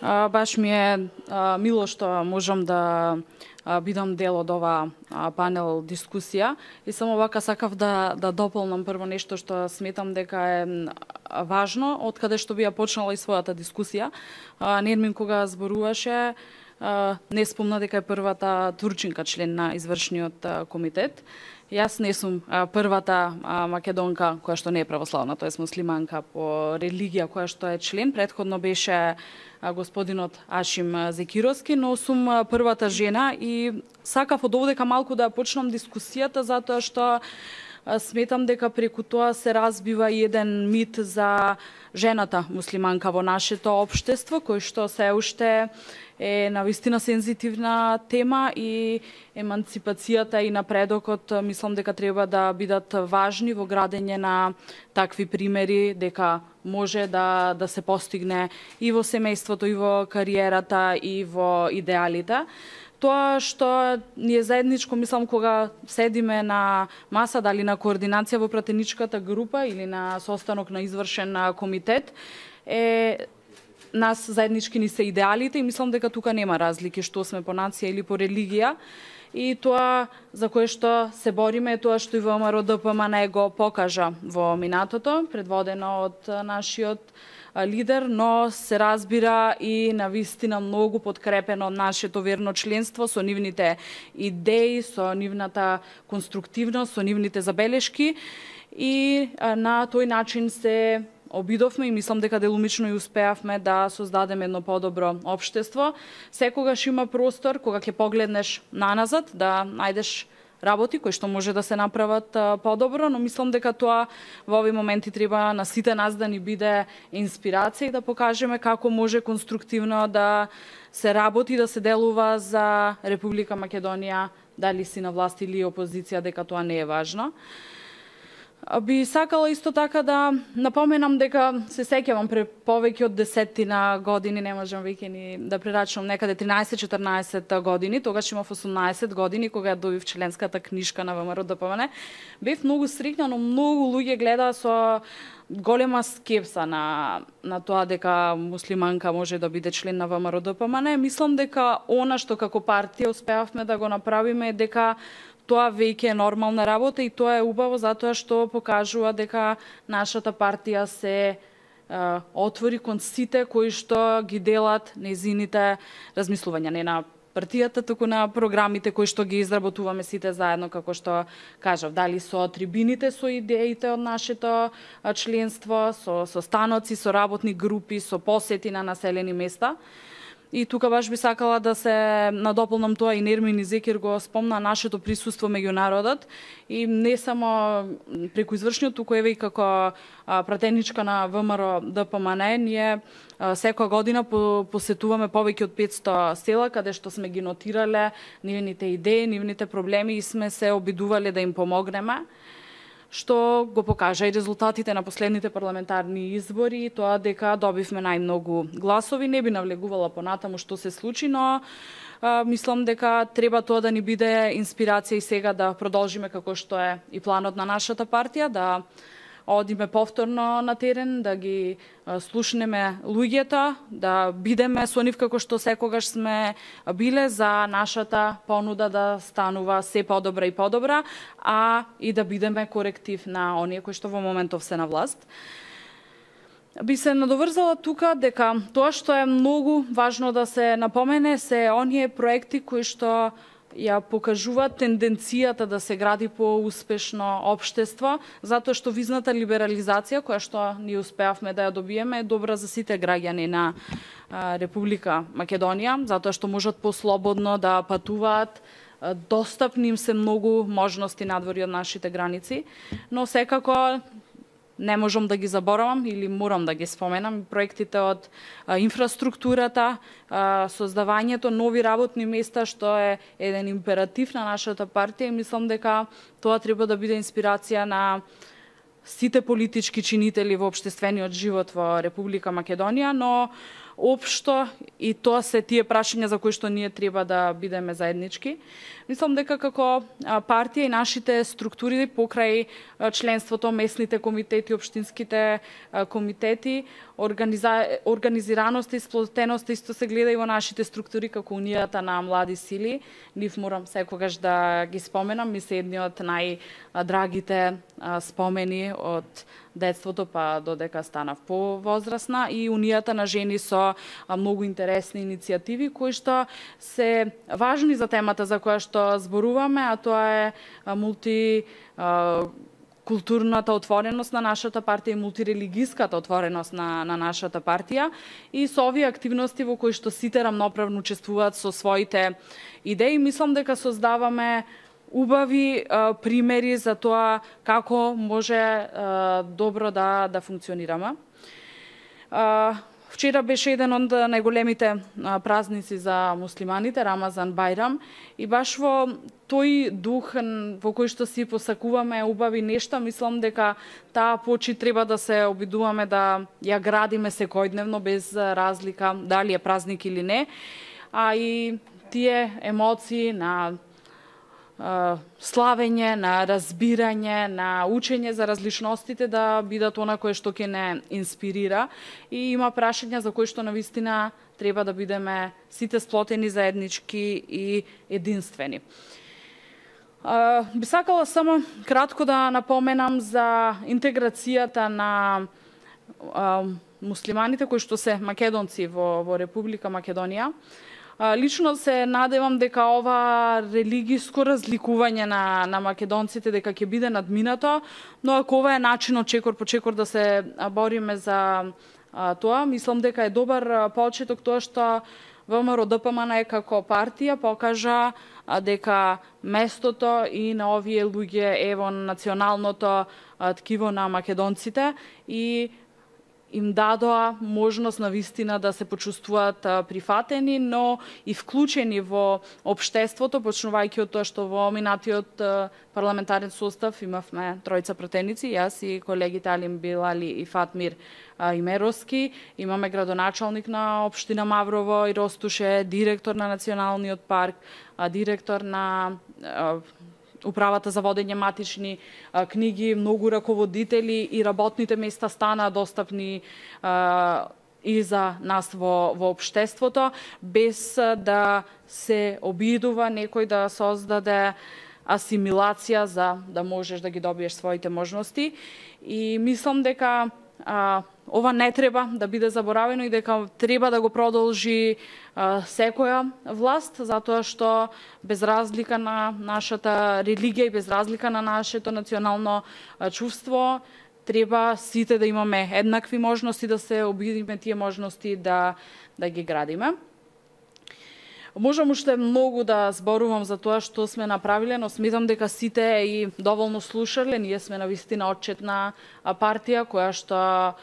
Баш ми е мило што можам да бидам дел од ова панел дискусија и само вака сакав да дополнам прво нешто што сметам дека е важно, од каде што би ја почнала и својата дискусија. Нермин кога зборуваше не спомна дека е првата турчинка член на извршниот комитет. Јас не сум првата македонка која што не е православна, тоест муслиманка по религија која што е член. Претходно беше господинот Ашим Зекировски, но сум првата жена и сакав од овдека малку да почнам дискусијата затоа што сметам дека преку тоа се разбива и еден мит за жената муслиманка во нашето општество, кој што се уште е навистина сензитивна тема и еманципацијата и напредокот мислам дека треба да бидат важни во градење на такви примери, дека може да се постигне и во семејството, и во кариерата, и во идеалите. Тоа што ни е заедничко, мислам, кога седиме на маса, дали на координација во пратеничката група или на состанок на извршен комитет, е нас заеднички ни се идеалите и мислам дека тука нема разлики што сме по нација или по религија. И тоа за кое што се бориме е тоа што и ВМРО ДПМН го покажа во минатото, предводено од нашиот лидер, но се разбира и навистина многу подкрепено од нашето верно членство со нивните идеи, со нивната конструктивност, со нивните забелешки и на тој начин се обидовме и мислам дека делумично и успеавме да создадеме едно подобро општество. Секогаш има простор кога ќе погледнеш наназад да најдеш работи кои што може да се направат подобро, но мислам дека тоа во овој моменти треба на сите нас да ни биде инспирација и да покажеме како може конструктивно да се работи, да се делува за Република Македонија, дали си на власт или опозиција, дека тоа не е важно. Би сакала исто така да напоменам дека се сеќавам пред повеќе од 10 години, не можам веќе ни да прерачувам, некаде 13-14 години, тогаш имав 18 години кога ја добив членската книжка на ВМРО ДПМН. Бев многу среќна, но многу луѓе гледа со голема скепса на тоа дека муслиманка може да биде член на ВМРО ДПМН. Мислам дека она што како партија успеавме да го направиме е дека тоа веќе е нормална работа и тоа е убаво затоа што покажува дека нашата партија се отвори кон сите кои што ги делат незините размислувања, не на партијата, туку на програмите кои што ги изработуваме сите заедно, како што кажав, дали со трибините, со идеите од нашето членство, со станоци, со работни групи, со посети на населени места. И тука баш би сакала да се надополнам тоа и Нермин и Зекир го спомна нашето присуство меѓу народот и не само преку извршниот, туку еве и како пратеничка на ВМРО ДПМН, ние секоја година посетуваме повеќе од 500 села каде што сме ги нотирале нивните идеи, нивните проблеми и сме се обидувале да им помогнеме, што го покажа и резултатите на последните парламентарни избори, тоа дека добивме најмногу гласови. Не би навлегувала понатаму што се случи, но мислам дека треба тоа да ни биде инспирација и сега да продолжиме како што е и планот на нашата партија, да одиме повторно на терен, да ги слушнеме луѓето, да бидеме со нив како што секогаш сме биле за нашата понуда да станува се подобра и подобра, а и да бидеме коректив на оние кои што во моментов се на власт. Би се надоврзала тука дека тоа што е многу важно да се напомене се оние проекти кои што ја покажува тенденцијата да се гради по успешно општество, затоа што визната либерализација која што ние успеавме да ја добиеме е добра за сите граѓани на Република Македонија, затоа што можат послободно да патуваат, достапни им се многу можности надвор од нашите граници, но секако не можам да ги заборавам или морам да ги споменам проектите од инфраструктурата, создавањето нови работни места, што е еден императив на нашата партија и мислам дека тоа треба да биде инспирација на сите политички чинители во општествениот живот во Република Македонија, но општо и тоа се тие прашања за кои што ние треба да бидеме заеднички. Мислам дека како партија и нашите структури покрај членството, местните комитети, општинските комитети организираност и сплотеност исто се гледа и во нашите структури како Унијата на млади сили. Нив морам секогаш да ги споменам, ми се едни од најдрагите спомени од детството па додека станав повозрасна, и Унијата на жени со многу интересни иницијативи кои што се важни за темата за која што зборуваме, а тоа е културната отвореност на нашата партија и мултирелигиската отвореност на нашата партија, и со овие активности во кои што сите рамноправно учествуваат со своите идеи, мислам дека создаваме убави примери за тоа како може добро да функционираме. Вчера беше еден од најголемите празници за муслиманите, Рамазан Бајрам, и баш во тој дух во кој што си посакуваме убави нешта, мислам дека таа почит треба да се обидуваме да ја градиме секојдневно без разлика дали е празник или не, а и тие емоции на славење, на разбирање, на учење за различностите да бидат она кое што ќе не инспирира, и има прашања за кои што навистина треба да бидеме сите сплотени, заеднички и единствени. Би сакала само кратко да напоменам за интеграцијата на муслиманите кои што се македонци во Република Македонија. Лично се надевам дека ова религиско разликување на македонците дека ќе биде надминато, но ако ова е начинот чекор по чекор да се бориме за тоа, мислам дека е добар почеток тоа што ВМРО-ДПМН како партија покажа дека местото и на овие луѓе е во националното ткиво на македонците и им дадоа можност на вистина да се почувствуваат прифатени, но и вклучени во општеството, почнувајќи од тоа што во минатиот парламентарен состав имавме тројца пратеници, јас и колегите Алим Билали и Фатмир Имеровски, имаме градоначалник на општина Маврово и Ростуше, директор на Националниот парк, директор на Управата за водење матични книги, многу раководители, и работните места станаа достапни и за нас во општеството, без да се обидува некој да создаде асимилација за да можеш да ги добиеш своите можности. И мислам дека ова не треба да биде заборавено и дека треба да го продолжи секоја власт, затоа што без разлика на нашата религија и без разлика на нашето национално чувство, треба сите да имаме еднакви можности, да се обидиме тие можности да ги градиме. Можам уште многу да зборувам за тоа што сме направиле, но сметам дека сите и доволно слушале. Ние сме навистина отчетна партија која што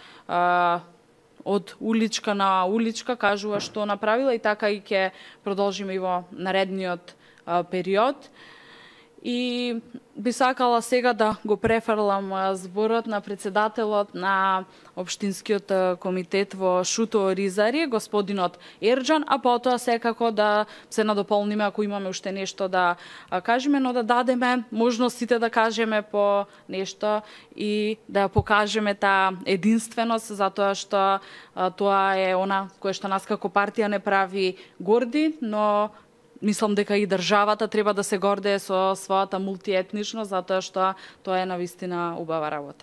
од уличка на уличка кажува што направила, и така и ќе продолжиме и во наредниот период. И би сакала сега да го префрлам зборот на председателот на Општинскиот комитет во Шуто Ризари, господинот Ерџан, а потоа секако да се надополниме ако имаме уште нешто да кажеме, но да дадеме можностите да кажеме по нешто и да покажеме таа единственост, затоа што тоа е она кое што нас како партија не прави горди, но мислам дека и државата треба да се гордее со својата мултиетничност, затоа што тоа е навистина убава работа.